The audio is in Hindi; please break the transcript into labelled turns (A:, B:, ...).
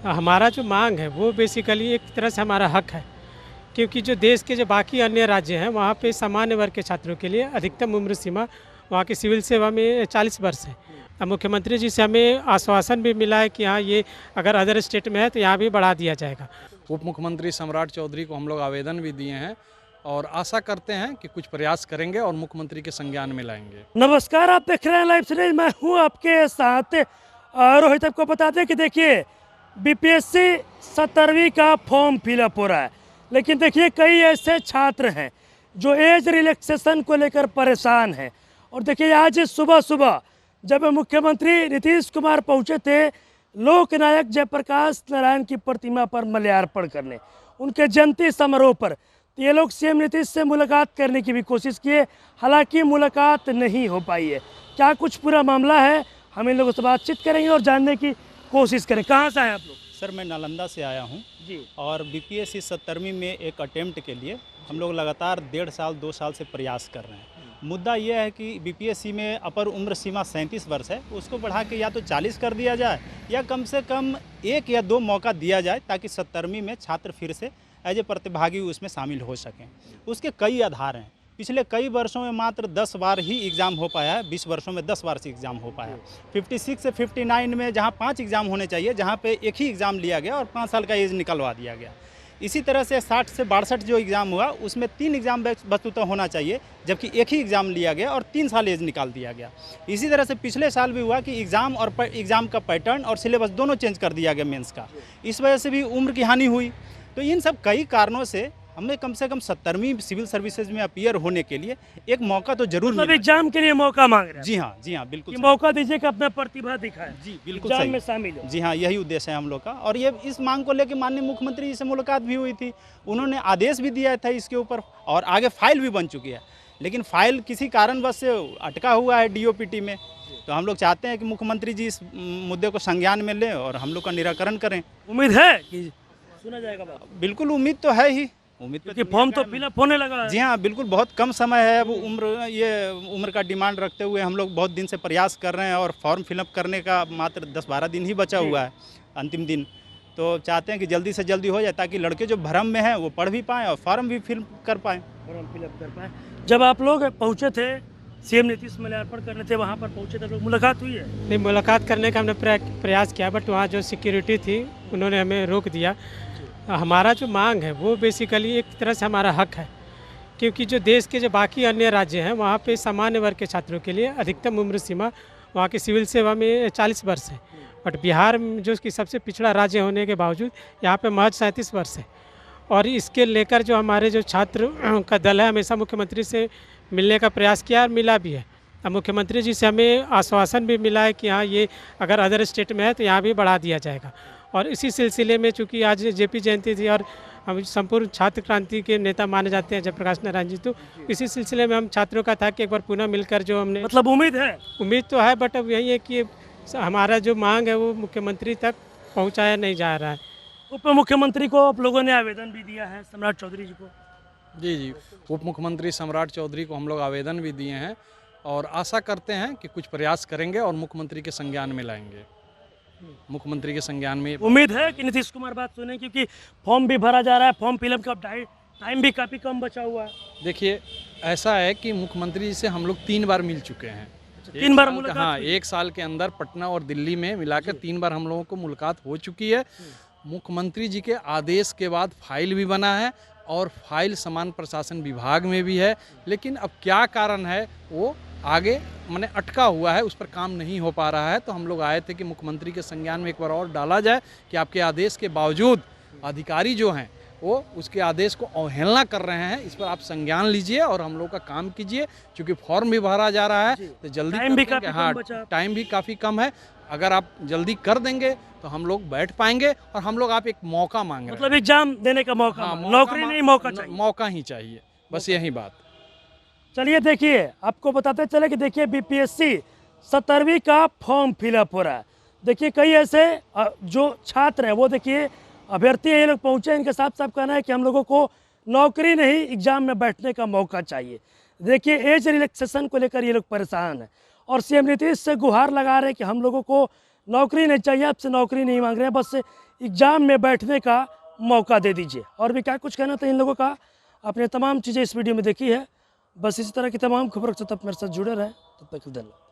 A: हमारा जो मांग है वो बेसिकली एक तरह से हमारा हक है, क्योंकि जो देश के जो बाकी अन्य राज्य हैं वहाँ पे सामान्य वर्ग के छात्रों के लिए अधिकतम उम्र सीमा वहाँ की सिविल सेवा में 40 वर्ष है। अब मुख्यमंत्री जी से हमें आश्वासन भी मिला है कि हाँ, ये अगर अदर स्टेट में है तो यहाँ भी बढ़ा दिया जाएगा।
B: उप मुख्यमंत्री सम्राट चौधरी को हम लोग आवेदन भी दिए हैं और आशा करते हैं कि कुछ प्रयास करेंगे और मुख्यमंत्री के संज्ञान में लाएंगे।
C: नमस्कार, आप देख रहे हैं लाइव सीरीज। मैं हूं आपके साथ रोहित। आपको बता दें कि देखिए बीपीएससी 17वीं का फॉर्म फिलअप हो रहा है, लेकिन देखिए कई ऐसे छात्र हैं जो एज रिलैक्सेशन को लेकर परेशान हैं। और देखिए आज सुबह सुबह जब मुख्यमंत्री नीतीश कुमार पहुंचे थे लोकनायक जयप्रकाश नारायण की प्रतिमा पर माल्यार्पण करने, उनके जयंती समारोह पर, तो ये लोग सीएम नीतीश से मुलाकात करने की भी कोशिश किए, हालांकि मुलाकात नहीं हो पाई है। क्या कुछ पूरा मामला है, हम इन लोगों से बातचीत करेंगे और जानने की कोशिश करें। कहाँ से आए आप लोग?
D: सर मैं नालंदा से आया हूँ
C: जी।
D: और बीपीएससी 17वीं में एक अटेम्प्ट के लिए हम लोग लगातार 1.5 साल 2 साल से प्रयास कर रहे हैं। मुद्दा यह है कि बीपीएससी में अपर उम्र सीमा 37 वर्ष है, उसको बढ़ा के या तो 40 कर दिया जाए या कम से कम 1 या 2 मौका दिया जाए ताकि 17वीं में छात्र फिर से एज ए प्रतिभागी उसमें शामिल हो सकें। उसके कई आधार हैं। पिछले कई वर्षों में मात्र 10 बार ही एग्ज़ाम हो पाया है, 20 वर्षों में 10 बार से एग्ज़ाम हो पाया है। 56 से 59 में जहां 5 एग्ज़ाम होने चाहिए, जहां पे एक ही एग्ज़ाम लिया गया और 5 साल का एज निकलवा दिया गया। इसी तरह से 60 से 62 जो एग्ज़ाम हुआ उसमें 3 एग्ज़ाम वस्तुतः होना चाहिए, जबकि एक ही एग्ज़ाम लिया गया और 3 साल एज निकाल दिया गया। इसी तरह से पिछले साल भी हुआ कि एग्ज़ाम और एग्ज़ाम का पैटर्न और सिलेबस दोनों चेंज कर दिया गया मेंस का। इस वजह से भी उम्र की हानि हुई। तो इन सब कई कारणों से हमें कम से कम 17वीं सिविल सर्विसेज में अपीयर होने के लिए एक मौका तो जरूर
C: मतलब एग्जाम के लिए मौका मांग रहे हैं?
D: जी हाँ बिल्कुल
C: मौका दीजिए कि अपना प्रतिभा दिखाएं।
D: जी बिल्कुल
C: एग्जाम
D: सही
C: में शामिल हो।
D: जी हाँ, यही उद्देश्य है हम लोग का। और ये इस मांग को लेकर माननीय मुख्यमंत्री जी से मुलाकात भी हुई थी, उन्होंने आदेश भी दिया था इसके ऊपर और आगे फाइल भी बन चुकी है, लेकिन फाइल किसी कारणवश से अटका हुआ है डीओपीटी में। तो हम लोग चाहते हैं कि मुख्यमंत्री जी इस मुद्दे को संज्ञान में लें और हम लोग का निराकरण करें।
C: उम्मीद है कि सुना जाएगा बात?
D: बिल्कुल उम्मीद तो है ही, उम्मीद
C: क्योंकि फॉर्म तो फिलअप होने लगा है।
D: जी हाँ बिल्कुल, बहुत कम समय है। अब उम्र का डिमांड रखते हुए हम लोग बहुत दिन से प्रयास कर रहे हैं और फॉर्म फिलअप करने का मात्र 10-12 दिन ही बचा हुआ है, अंतिम दिन। तो चाहते हैं कि जल्दी से जल्दी हो जाए ताकि लड़के जो भ्रम में हैं वो पढ़ भी पाएँ और फॉर्म भी फिल कर पाएँ।
C: फॉर्म फिलअप कर पाएँ। जब आप लोग पहुँचे थे, सीएम नीतीश माल्यार्पण करने थे, वहाँ पर पहुँचे थे, लोग मुलाकात हुई है?
A: नहीं, मुलाकात करने का हमने प्रयास किया, बट वहाँ जो सिक्योरिटी थी उन्होंने हमें रोक दिया। हमारा जो मांग है वो बेसिकली एक तरह से हमारा हक है, क्योंकि जो देश के जो बाकी अन्य राज्य हैं वहाँ पे सामान्य वर्ग के छात्रों के लिए अधिकतम उम्र सीमा वहाँ की सिविल सेवा में 40 वर्ष है, बट बिहार जो कि सबसे पिछड़ा राज्य होने के बावजूद यहाँ पे महज 37 वर्ष है। और इसके लेकर जो हमारे जो छात्र का दल है हमेशा मुख्यमंत्री से मिलने का प्रयास किया और मिला भी है। अब मुख्यमंत्री जी से हमें आश्वासन भी मिला है कि हाँ, ये अगर अदर स्टेट में है तो यहाँ भी बढ़ा दिया जाएगा। और इसी सिलसिले में चूँकि आज जेपी जयंती थी और हम संपूर्ण छात्र क्रांति के नेता माने जाते हैं जयप्रकाश नारायण जी, तो इसी सिलसिले में हम छात्रों का था कि एक बार पुनः मिलकर जो हमने
C: मतलब उम्मीद
A: तो है, बट अब यही है कि हमारा जो मांग है वो मुख्यमंत्री तक पहुँचाया नहीं जा रहा है।
C: उप मुख्यमंत्री को आप लोगों ने आवेदन भी दिया है, सम्राट चौधरी जी को?
B: जी, उप मुख्यमंत्री सम्राट चौधरी को हम लोग आवेदन भी दिए हैं और आशा करते हैं कि कुछ प्रयास करेंगे और मुख्यमंत्री के संज्ञान में लाएंगे। मुख्यमंत्री के संज्ञान में
C: उम्मीद है कि नीतीश कुमार बात सुने, क्योंकि फॉर्म भी भरा जा रहा है, फॉर्म फिलअप का टाइम भी काफ़ी कम बचा हुआ है।
B: देखिए ऐसा है कि मुख्यमंत्री जी से हम लोग 3 बार मिल चुके हैं।
C: 3 बार मुलाकात?
B: हाँ, 1 साल के अंदर पटना और दिल्ली में मिलाकर 3 बार हम लोगों को मुलाकात हो चुकी है। मुख्यमंत्री जी के आदेश के बाद फाइल भी बना है और फाइल समान प्रशासन विभाग में भी है, लेकिन अब क्या कारण है वो आगे माने अटका हुआ है, उस पर काम नहीं हो पा रहा है। तो हम लोग आए थे कि मुख्यमंत्री के संज्ञान में एक बार और डाला जाए कि आपके आदेश के बावजूद अधिकारी जो हैं वो उसके आदेश को अवहेलना कर रहे हैं, इस पर आप संज्ञान लीजिए और हम लोग का काम कीजिए। क्योंकि फॉर्म भी भरा जा रहा है तो जल्दी
C: टाइम भी काफ़ी कम बचा।
B: टाइम भी काफ़ी कम है, अगर आप जल्दी कर देंगे तो हम लोग बैठ पाएंगे। और हम लोग आप एक मौका मांग रहे हैं,
C: मतलब एग्जाम देने का मौका?
B: हाँ,
C: नौकरी नहीं, मौका चाहिए।
B: मौका ही चाहिए, बस यही बात।
C: चलिए देखिए, आपको बताते चले कि देखिए बीपीएससी 17वीं का फॉर्म फिलअप हो रहा है। देखिए कई ऐसे जो छात्र हैं, वो देखिए अभ्यर्थी ये लोग पहुँचे, इनके साफ साफ कहना है कि हम लोगों को नौकरी नहीं, एग्जाम में बैठने का मौका चाहिए। देखिए एज रिलैक्सेशन को लेकर ये लोग परेशान हैं और सीएम नीतीश से गुहार लगा रहे हैं कि हम लोगों को नौकरी नहीं चाहिए, आपसे नौकरी नहीं मांग रहे हैं, बस एग्ज़ाम में बैठने का मौका दे दीजिए। और भी क्या कुछ कहना था इन लोगों का, आपने तमाम चीज़ें इस वीडियो में देखी है। बस इसी तरह की तमाम खबरों के साथ आप मेरे साथ जुड़े रहें। तब तक के लिए धन्यवाद।